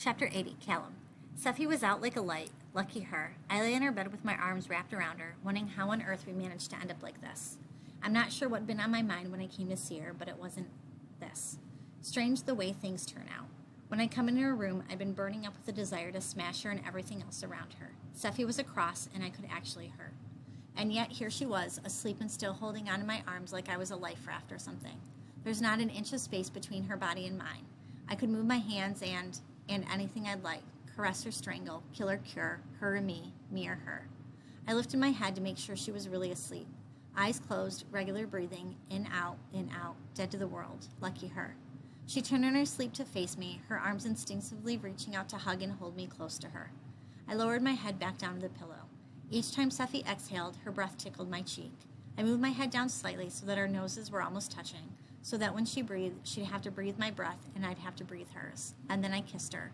Chapter 80, Callum. Seffi was out like a light. Lucky her. I lay in her bed with my arms wrapped around her, wondering how on earth we managed to end up like this. I'm not sure what had been on my mind when I came to see her, but it wasn't this. Strange the way things turn out. When I come into her room, I'd been burning up with a desire to smash her and everything else around her. Seffi was across, and I could actually hurt. And yet here she was, asleep and still holding onto my arms like I was a life raft or something. There's not an inch of space between her body and mine. I could move my hands and anything I'd like, caress or strangle, kill or cure, her or me or her. I lifted my head to make sure she was really asleep. Eyes closed, regular breathing, in, out, dead to the world. Lucky her. She turned in her sleep to face me, her arms instinctively reaching out to hug and hold me close to her. I lowered my head back down to the pillow. Each time Seffi exhaled, her breath tickled my cheek. I moved my head down slightly so that our noses were almost touching, so that when she breathed, she'd have to breathe my breath and I'd have to breathe hers. And then I kissed her.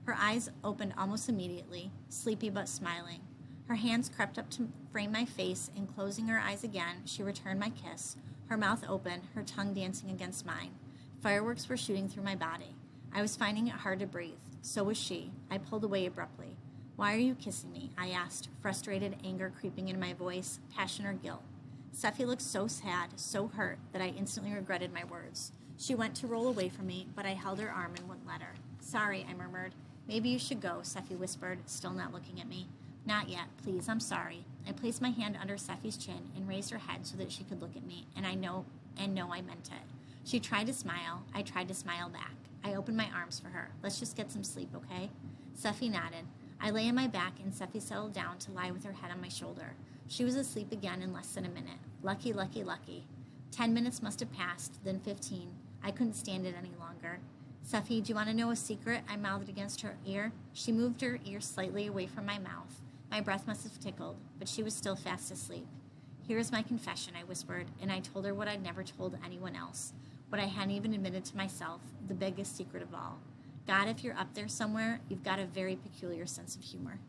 Her eyes opened almost immediately, sleepy but smiling. Her hands crept up to frame my face, and closing her eyes again, she returned my kiss, her mouth open, her tongue dancing against mine. Fireworks were shooting through my body. I was finding it hard to breathe. So was she. I pulled away abruptly. "Why are you kissing me?" I asked, frustrated anger creeping into my voice, passion or guilt. Seffi looked so sad, so hurt, that I instantly regretted my words. She went to roll away from me, but I held her arm and wouldn't let her. "Sorry," I murmured. "Maybe you should go," Seffi whispered, still not looking at me. "Not yet, please, I'm sorry." I placed my hand under Seffi's chin and raised her head so that she could look at me, and know I meant it. She tried to smile. I tried to smile back. I opened my arms for her. "Let's just get some sleep, okay?" Seffi nodded. I lay on my back, and Seffi settled down to lie with her head on my shoulder. She was asleep again in less than a minute. Lucky, lucky, lucky. 10 minutes must have passed, then 15. I couldn't stand it any longer. "Seffi, do you want to know a secret?" I mouthed against her ear. She moved her ear slightly away from my mouth. My breath must have tickled, but she was still fast asleep. "Here is my confession," I whispered, and I told her what I'd never told anyone else, what I hadn't even admitted to myself, the biggest secret of all. God, if you're up there somewhere, you've got a very peculiar sense of humor.